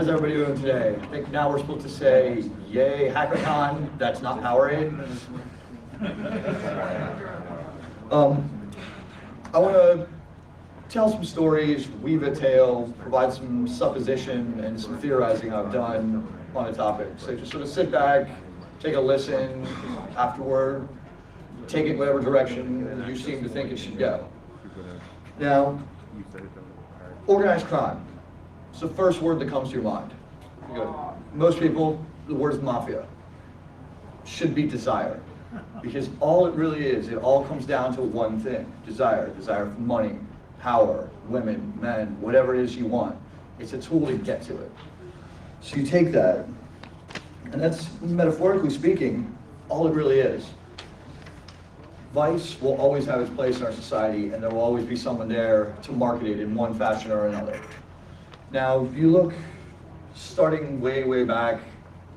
How's everybody doing today? I think now we're supposed to say, yay, hackathon. That's not Powerade. I want to tell some stories, weave a tale, provide some supposition and some theorizing I've done on a topic. So just sort of sit back, take a listen, afterward, take it whatever direction you seem to think it should go. Now, organized crime. It's the first word that comes to your mind. Most people, the word is mafia. Should be desire. Because all it really is, it all comes down to one thing, desire. Desire for money, power, women, men, whatever it is you want. It's a tool to get to it. So you take that, and that's, metaphorically speaking, all it really is. Vice will always have its place in our society, and there will always be someone there to market it in one fashion or another. Now, if you look, starting way, way back,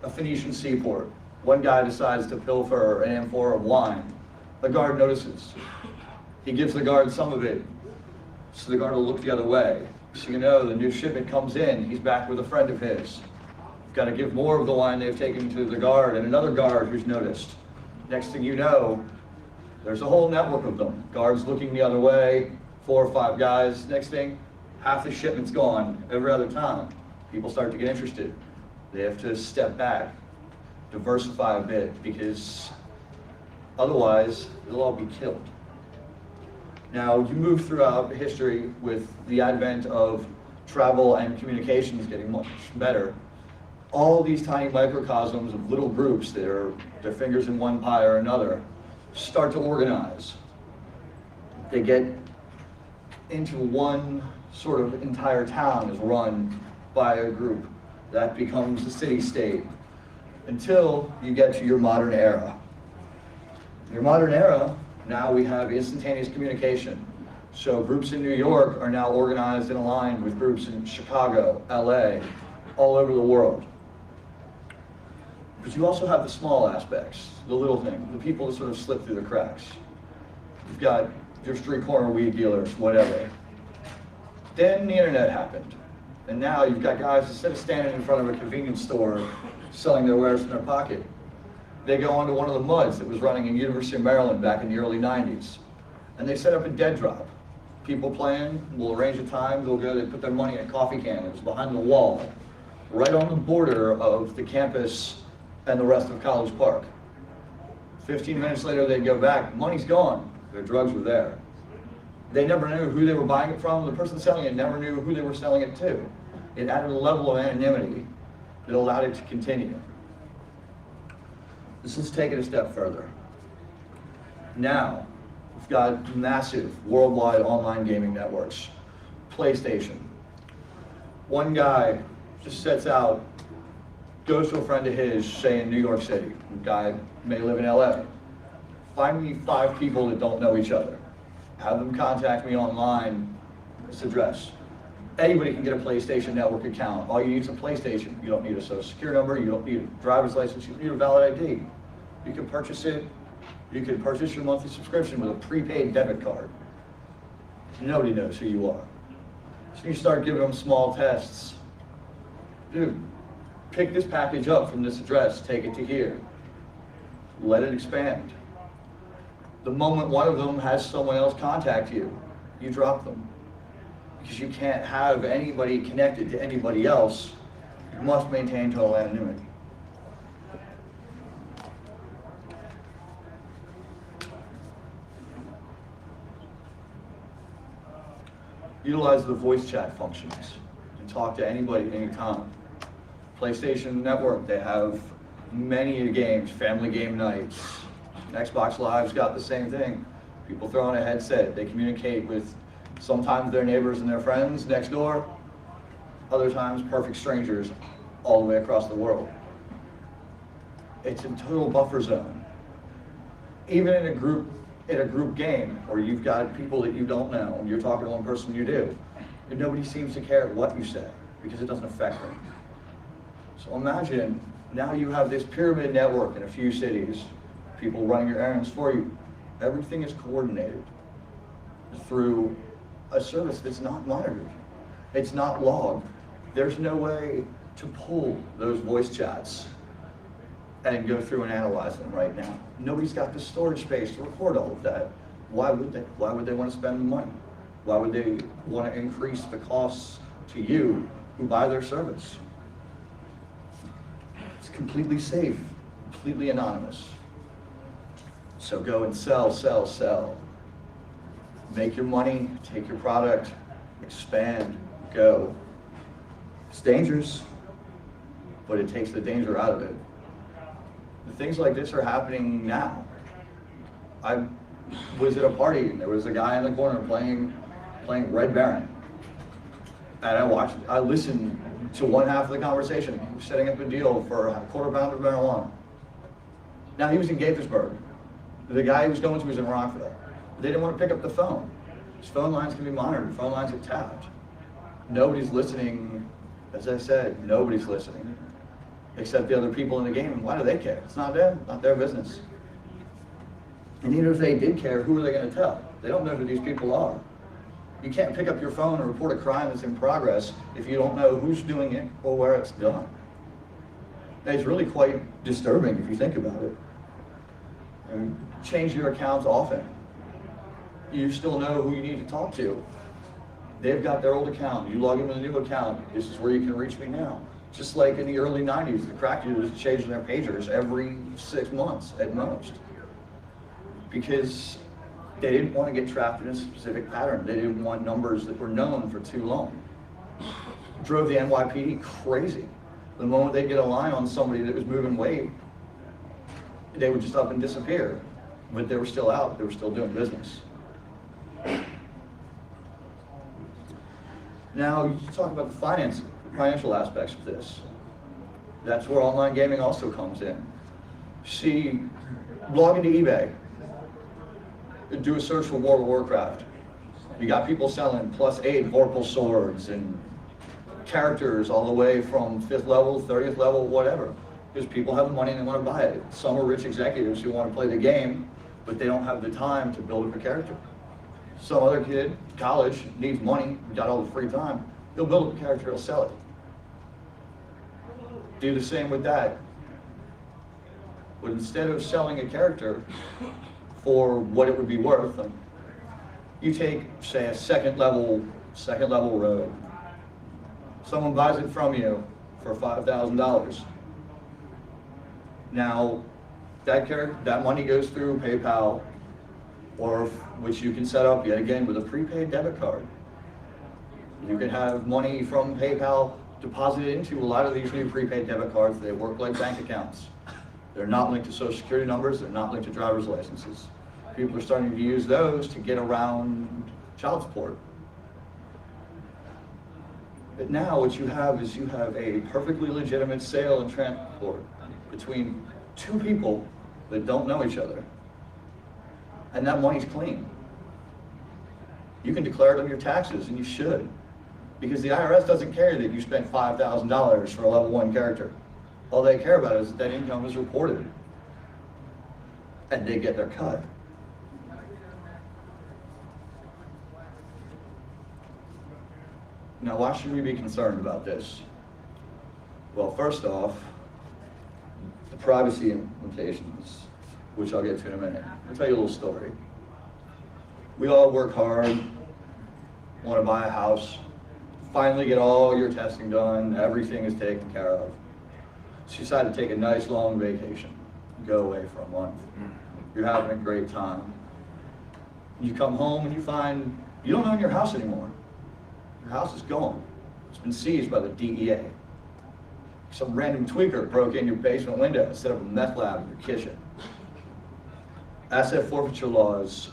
a Phoenician seaport, one guy decides to pilfer an amphora of wine. The guard notices. He gives the guard some of it, so the guard will look the other way. So you know, the new shipment comes in, he's back with a friend of his. You've got to give more of the wine they've taken to the guard, and another guard who's noticed. Next thing you know, there's a whole network of them. Guards looking the other way, 4 or 5 guys. Next thing, half the shipment's gone every other time. People start to get interested. They have to step back, diversify a bit, because otherwise they'll all be killed. Now, you move throughout history with the advent of travel and communications getting much better. All these tiny microcosms of little groups that are their fingers in one pie or another start to organize. They get into one sort of entire town is run by a group. That becomes a city-state until you get to your modern era. In your modern era, now we have instantaneous communication. So groups in New York are now organized and aligned with groups in Chicago, LA, all over the world. But you also have the small aspects, the little things, the people that sort of slip through the cracks. You've got your street corner weed dealers, whatever. Then the internet happened. And now you've got guys, instead of standing in front of a convenience store selling their wares in their pocket, they go onto one of the MUDs that was running in University of Maryland back in the early 90s. And they set up a dead drop. People playing will arrange a time, they'll go, they put their money in a coffee can. It was behind the wall, right on the border of the campus and the rest of College Park. 15 minutes later, they'd go back, money's gone. Their drugs were there. They never knew who they were buying it from. The person selling it never knew who they were selling it to. It added a level of anonymity that allowed it to continue. Let's take it a step further. Now, we've got massive worldwide online gaming networks. PlayStation. One guy just sets out, goes to a friend of his, say in New York City. The guy may live in LA. Find me 5 people that don't know each other. Have them contact me online, this address. Anybody can get a PlayStation Network account. All you need is a PlayStation. You don't need a social security number, you don't need a driver's license, you don't need a valid ID. You can purchase it, you can purchase your monthly subscription with a prepaid debit card. Nobody knows who you are. So you start giving them small tests. Dude, pick this package up from this address, take it to here. Let it expand. The moment one of them has someone else contact you, you drop them. Because you can't have anybody connected to anybody else. You must maintain total anonymity. Utilize the voice chat functions and talk to anybody anytime. PlayStation Network, they have many games, family game nights. Xbox Live's got the same thing. People throw on a headset, they communicate with sometimes their neighbors and their friends next door, other times perfect strangers all the way across the world. It's a total buffer zone. Even in a group game where you've got people that you don't know and you're talking to one person you do, and nobody seems to care what you say because it doesn't affect them. So imagine now you have this pyramid network in a few cities, people running your errands for you. Everything is coordinated through a service that's not monitored. It's not logged. There's no way to pull those voice chats and go through and analyze them right now. Nobody's got the storage space to record all of that. Why would they? Why would they want to spend the money? Why would they want to increase the costs to you who buy their service? It's completely safe, completely anonymous. So go and sell, sell, sell. Make your money, take your product, expand, go. It's dangerous, but it takes the danger out of it. Things like this are happening now. I was at a party and there was a guy in the corner playing Red Baron. And I listened to one half of the conversation. He was setting up a deal for a quarter pound of marijuana. Now he was in Gaithersburg. The guy he was going to was in Rockville. They didn't want to pick up the phone. His phone lines can be monitored, phone lines are tapped. Nobody's listening, as I said, nobody's listening. Except the other people in the game, and why do they care? It's not them, not their business. And even if they did care, who are they going to tell? They don't know who these people are. You can't pick up your phone and report a crime that's in progress if you don't know who's doing it or where it's done. And it's really quite disturbing if you think about it. And change your accounts often. You still know who you need to talk to. They've got their old account. You log in with a new account. This is where you can reach me now. Just like in the early 90s, the crack dealers changing their pagers every 6 months at most. Because they didn't want to get trapped in a specific pattern. They didn't want numbers that were known for too long. Drove the NYPD crazy. The moment they get a line on somebody that was moving weight, they would just up and disappear. But they were still out, they were still doing business. Now, you talk about the financial aspects of this. That's where online gaming also comes in. See, log into eBay, do a search for World of Warcraft. You got people selling +8 Vorpal swords and characters all the way from 5th level, 30th level, whatever. Because people have the money and they want to buy it. Some are rich executives who want to play the game, but they don't have the time to build up a character. Some other kid, college, needs money, got all the free time. He'll build up a character, he'll sell it. Do the same with that. But instead of selling a character for what it would be worth, you take, say, a second level rogue. Someone buys it from you for $5,000. Now, that money goes through PayPal, or which you can set up yet again with a prepaid debit card. You can have money from PayPal deposited into a lot of these new prepaid debit cards. They work like bank accounts. They're not linked to social security numbers. They're not linked to driver's licenses. People are starting to use those to get around child support. But now what you have is you have a perfectly legitimate sale and transport between two people that don't know each other. And that money's clean. You can declare it on your taxes, and you should. Because the IRS doesn't care that you spent $5,000 for a level 1 character. All they care about is that income is reported. And they get their cut. Now, why should we be concerned about this? Well, first off, the privacy implications, which I'll get to in a minute. I'll tell you a little story. We all work hard, want to buy a house, finally get all your testing done, everything is taken care of. So you decide to take a nice long vacation, go away for a month. You're having a great time. You come home and you find you don't own your house anymore. Your house is gone. It's been seized by the DEA. Some random tweaker broke in your basement window and set up a meth lab in your kitchen. Asset forfeiture laws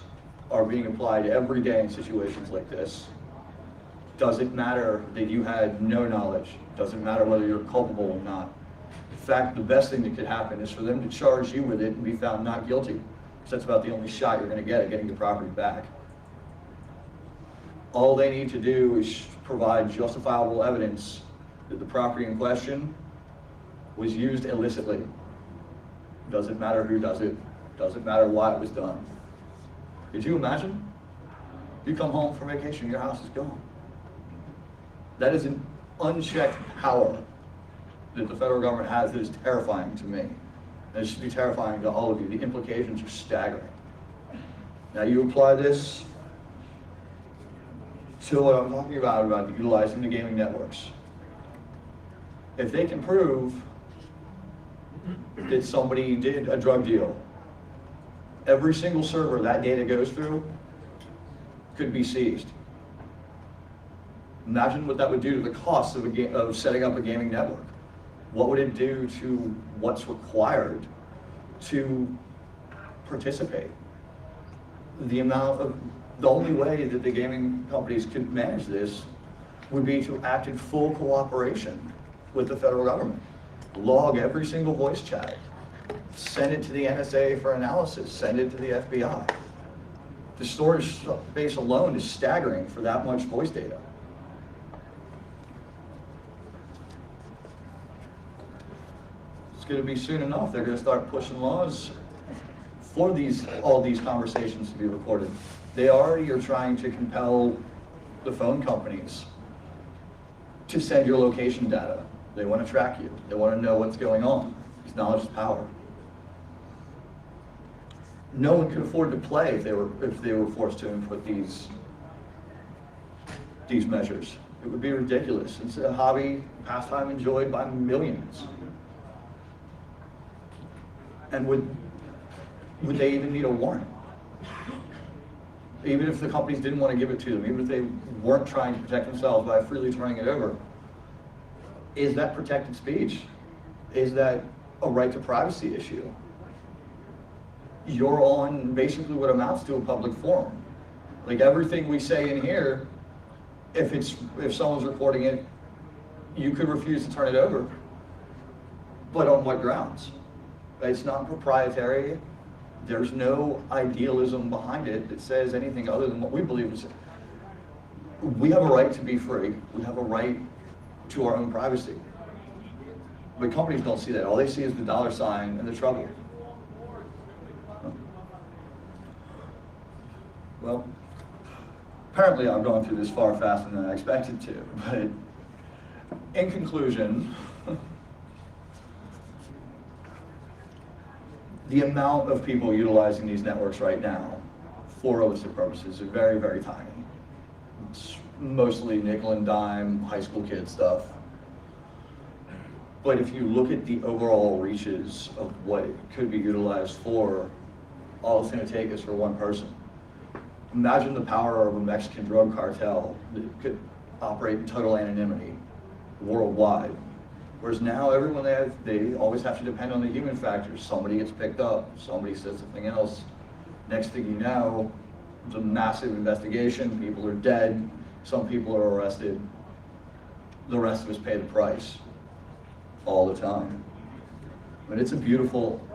are being applied every day in situations like this. Doesn't matter that you had no knowledge. Doesn't matter whether you're culpable or not. In fact, the best thing that could happen is for them to charge you with it and be found not guilty. Because that's about the only shot you're going to get at getting the property back. All they need to do is provide justifiable evidence that the property in question was used illicitly. Doesn't matter who does it. Doesn't matter why it was done. Could you imagine? You come home from vacation, your house is gone. That is an unchecked power that the federal government has that is terrifying to me. And it should be terrifying to all of you. The implications are staggering. Now you apply this to what I'm talking about utilizing the gaming networks. If they can prove that somebody did a drug deal, every single server that data goes through could be seized. Imagine what that would do to the cost of setting up a gaming network. What would it do to what's required to participate? The only way that the gaming companies could manage this would be to act in full cooperation with the federal government. Log every single voice chat, send it to the NSA for analysis, send it to the FBI. The storage space alone is staggering for that much voice data. It's going to be soon enough. They're going to start pushing laws for all these conversations to be recorded. They already are trying to compel the phone companies to send your location data. They want to track you. They want to know what's going on. Because knowledge is power. No one could afford to play if they were forced to input these measures. It would be ridiculous. It's a hobby, pastime enjoyed by millions. And would they even need a warrant? Even if the companies didn't want to give it to them, even if they weren't trying to protect themselves by freely turning it over, is that protected speech? Is that a right to privacy issue? You're on basically what amounts to a public forum. Like everything we say in here, if someone's recording it, you could refuse to turn it over. But on what grounds? It's not proprietary. There's no idealism behind it that says anything other than what we believe is. We have a right to be free. We have a right to our own privacy. But companies don't see that. All they see is the dollar sign and the trouble. Well, apparently I've gone through this far faster than I expected to. But in conclusion, the amount of people utilizing these networks right now for illicit purposes is very, very tiny. It's mostly nickel and dime, high school kid stuff. But if you look at the overall reaches of what it could be utilized for, all it's going to take is for one person. Imagine the power of a Mexican drug cartel that could operate in total anonymity worldwide. Whereas now everyone they always have to depend on the human factors. Somebody gets picked up, somebody says something else. Next thing you know, it's a massive investigation, people are dead, some people are arrested. The rest of us pay the price all the time. But it's a beautiful,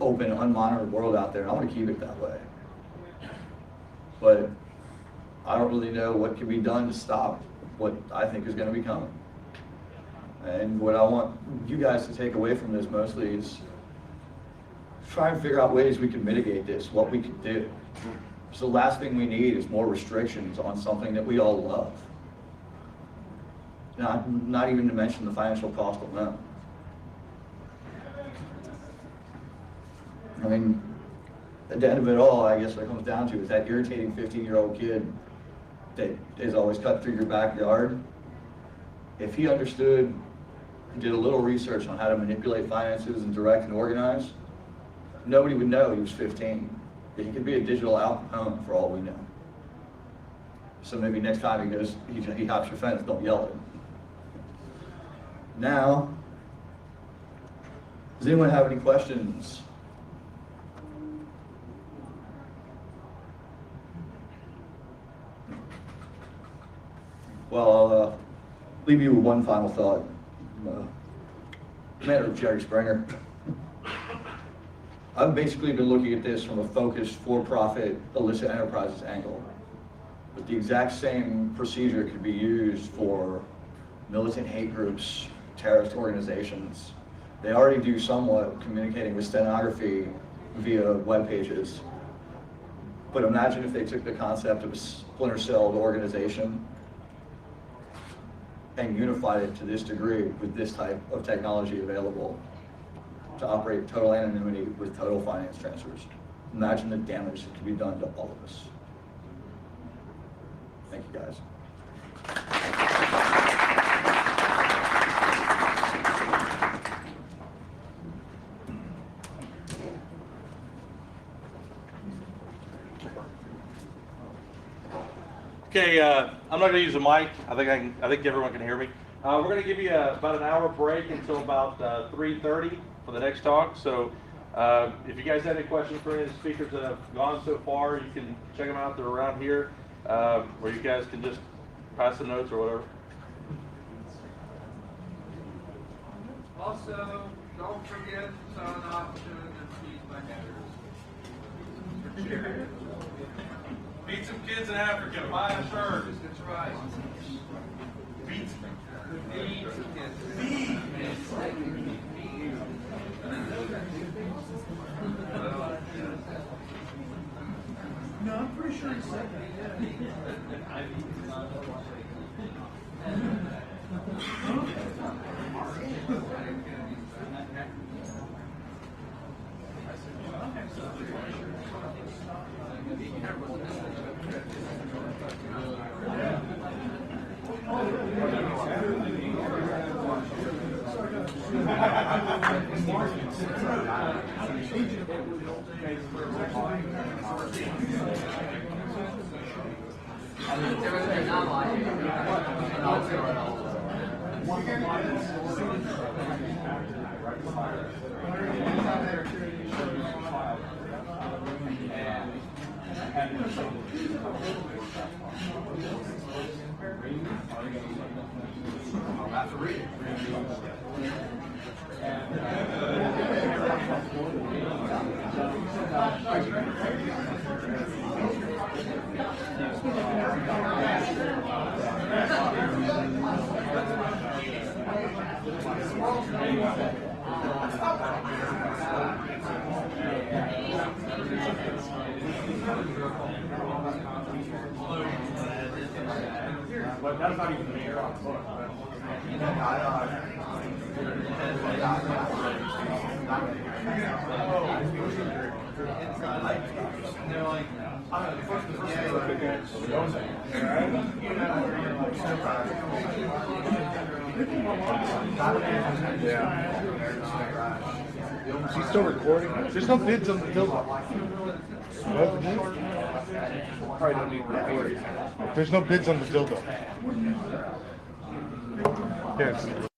open, unmonitored world out there, and I want to keep it that way. But I don't really know what can be done to stop what I think is going to be coming. And what I want you guys to take away from this mostly is try and figure out ways we can mitigate this, what we can do. So the last thing we need is more restrictions on something that we all love. Not even to mention the financial cost alone. I mean, at the end of it all, I guess what it comes down to is that irritating 15-year-old kid that is always cut through your backyard. If he understood and did a little research on how to manipulate finances and direct and organize, nobody would know he was 15. He could be a digital Al Capone for all we know. So maybe next time he hops your fence, don't yell at him. Now, does anyone have any questions? Well, I'll leave you with one final thought. Matter of Jerry Springer. I've basically been looking at this from a focused, for-profit, illicit enterprises angle. But the exact same procedure could be used for militant hate groups, terrorist organizations. They already do somewhat communicating with stenography via web pages. But imagine if they took the concept of a splinter-celled organization and unified it to this degree with this type of technology available to operate total anonymity with total finance transfers. Imagine the damage that could be done to all of us. Thank you, guys. Okay, I'm not going to use the mic. I think everyone can hear me. We're going to give you about an hour break until about 3:30 for the next talk. So if you guys have any questions for any of the speakers that have gone so far, you can check them out. They're around here, or you guys can just pass the notes or whatever. Also, don't forget to sign off to the speech. Meet some kids in Africa. Buy a shirt. That's right. Meet No, I'm pretty sure he said I'll have to read it. But that's not even the year on the book. She's still recording? There's no bids on the dildo. Probably don't need that. There's no bids on the dildo. Yes.